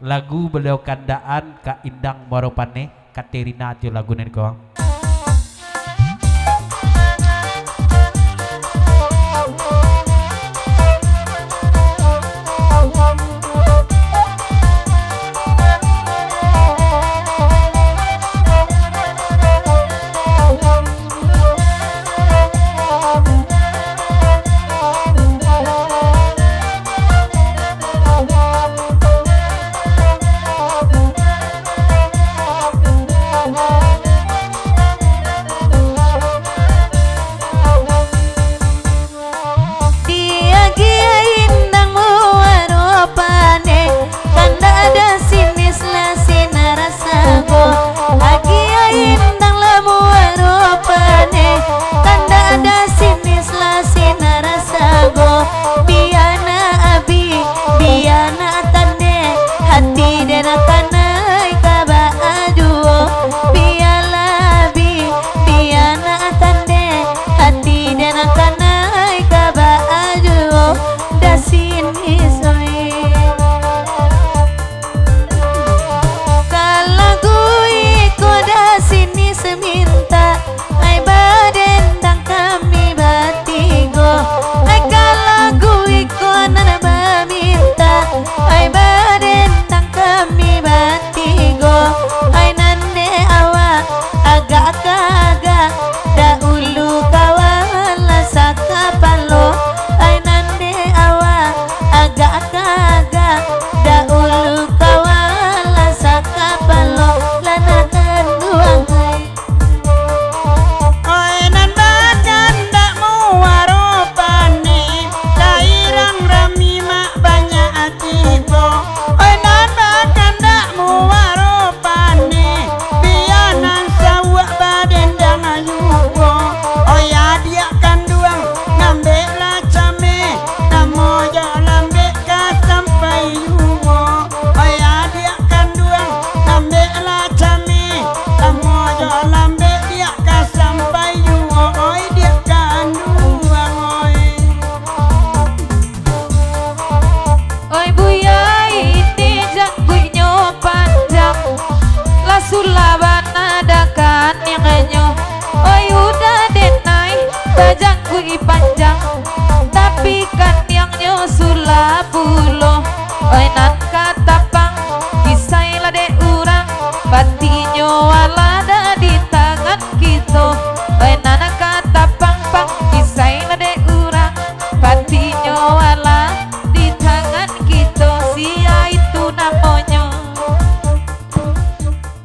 lagu beliau kandaan Kak Indang Maropane Katerina tio lagu nen ko.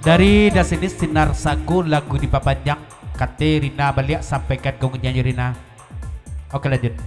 Dari dasini sinar sagu lagu di papanjang Katerina balik sampaikan ke nyanyi Rina. Oke lanjut.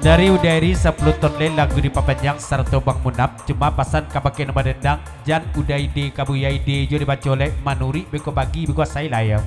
Dari udari 10 ton le lagu di papanjang serta Bang Munap cuma pasan kabake nama dendang jan udai de kabuyai de jo dibaca oleh Manuri beko bagi beko saya layang.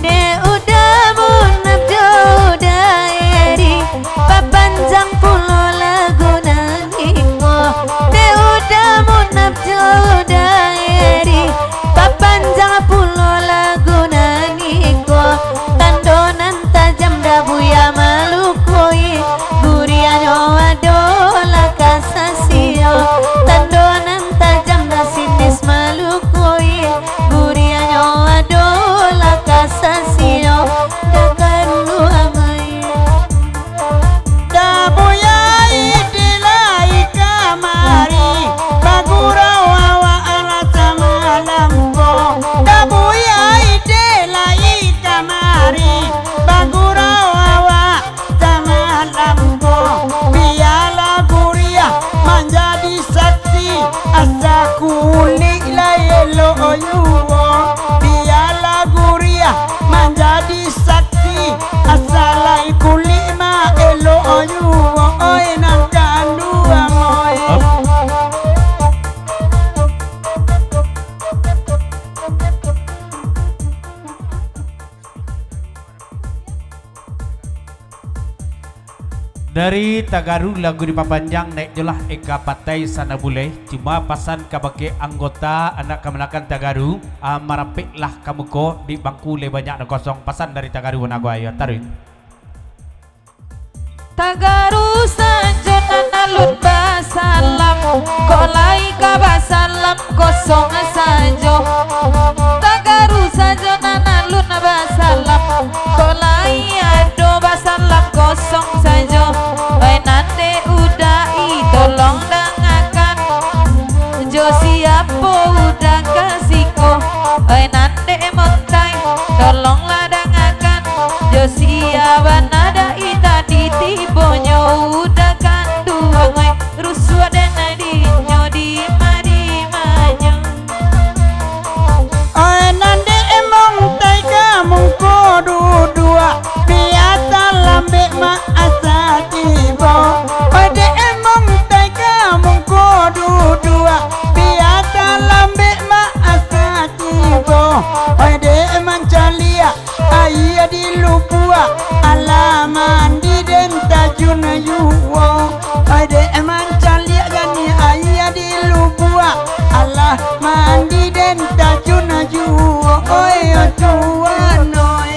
De udah munap jo udah eri yuwo biarlah guria menjadi saksi asalai kulima elo yuwo oi nang kandua moy. Dari Tagaru lagu di Papanjang naik jelah Eka Patai sana boleh cuma pasan kabake anggota anak kemenakan Tagaru marapik lah kamu ko di bangku le banyak na kosong pasan dari Tagaru nago ayo taruh Tagaru sanjonan alun basalam kolai ka basalam kosong sajo Tagaru sanjonan alun basalam kolai ado basalam kosong sajo wai nande udai tolong dengarkan jo siapo udah kasihku wai nande montai tolonglah dengarkan jo siapa nada ita ditibonyo udah kanduang wai rusua dan adinyo di marimanyo Oi nande montai kamu kodu dua biasa lambe ma asa tibo Oi de montai kamu kodu dua biasa lambe ma asa tibo Oi de mancalia ayah di lupua alaman di denta juna yuwo Oi de mancalia gani ayah di lupua alaman di denta juna yuwo oi tuan oi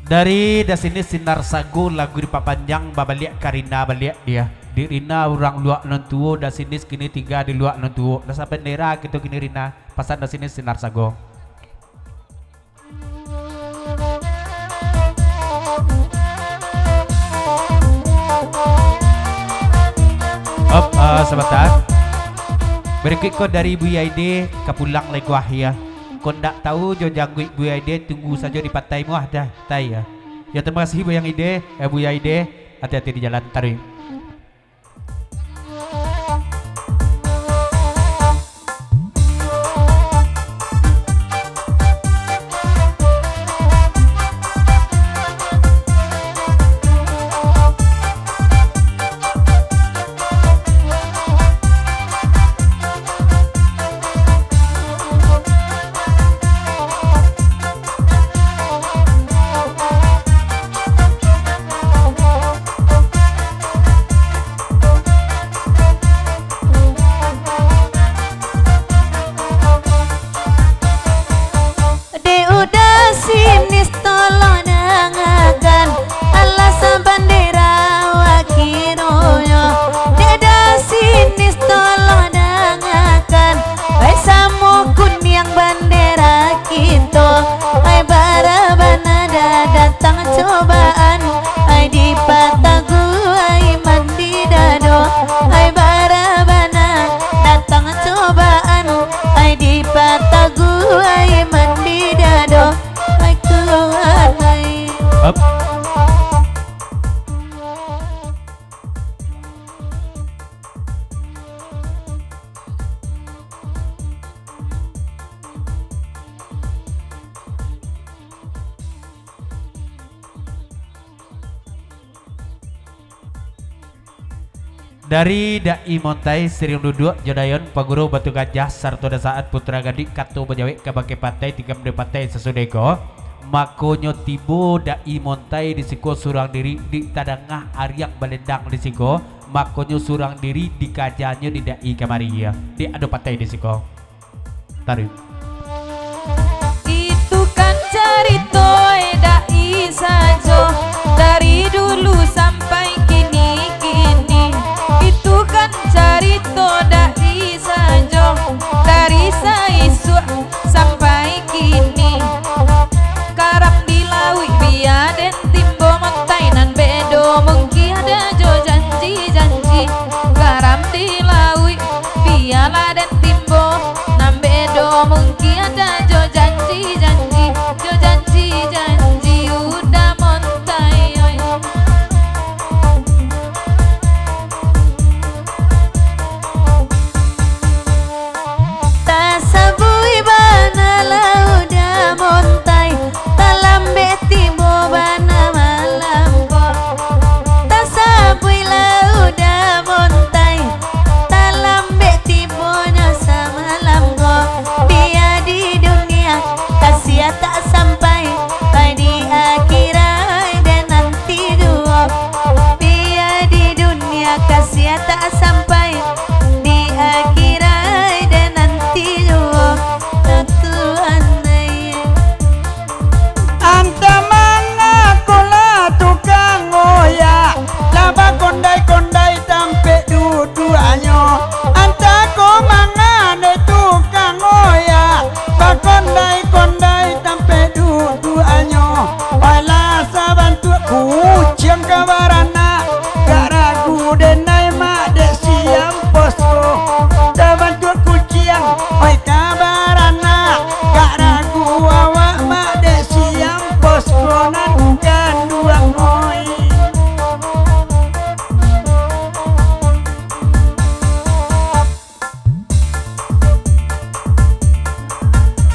dari sini sinar sagu lagu di Papanjang babaliak Karina baliak dia di Rina orang luak non tuo da sini kini tiga di luak non tuo da sampai nera gitu kini Rina pasan da sini sinar sagu sebentar berikut ko dari Bu Yaide kepulang lagi wahya kau ndak tahu jo jangguik Bu Yaide tunggu saja di pataimu dah tai ya ya terima kasih Bu yang ide Bu Yaide hati-hati di jalan tarik dari Dai Montai sering duduk Jodayon Paguru Batu Gajah sarto saat putra gadik kato Bejawi kabake patai tiga patai sesudeko makonyo tibo Dai Montai disiko surang diri di tadangah Aryak Balendang disiko makonyo surang diri di kajanyo di Dai Kamaria di ado patai disiko tarik itu kan cerita Dai sajo dari dulu sampai kini itu kan cerita Dai sajo dari saisu sampai kini karang dilawi biaden timbo montainan bedo mungkin ada jo janji-janji garam dilawi biala dan timbo nam bedo mungkin ada jo janji-janji jo janji-janji udah montai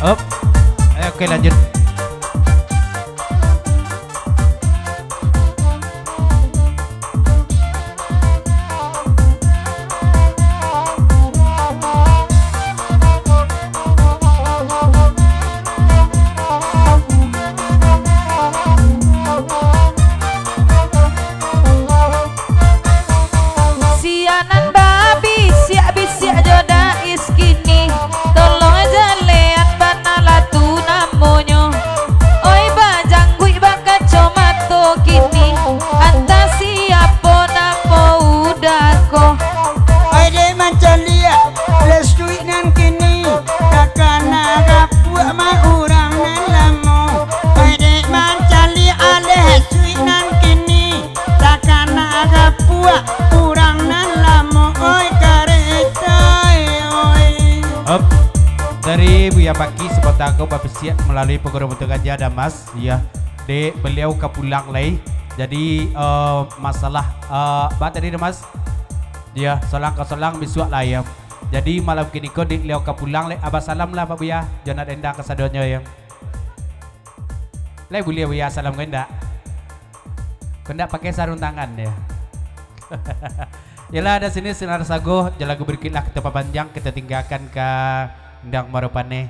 Up. Oke lanjut. Sianan babi siak bisiak joda iskini tolong jalean banala tu namonyo oi bajang gui bakaco mato kini anta siapo napo udako Ade mancalia lestui nan kini kakana kapua ma urang nan lamo Ade mancalia lestui nan kini kakana kapua urang nan lamo oi kareta oi Up. Dari Buya Paki Sepotako Babesiak melalui Pegoro Batu Gajah dan Mas ya de beliau kepulang lagi jadi masalah apa tadi Mas dia solang bisuak lah ya jadi malam kini kau di beliau kepulang lagi abah salam lah Pak Buya jangan endang kesadonyo ya lagi beliau Buya salam kau ndak pakai sarung tangan ya yalah ada sini sinar sago jalagu berkilah kita panjang kita tinggalkan ke ndang marupane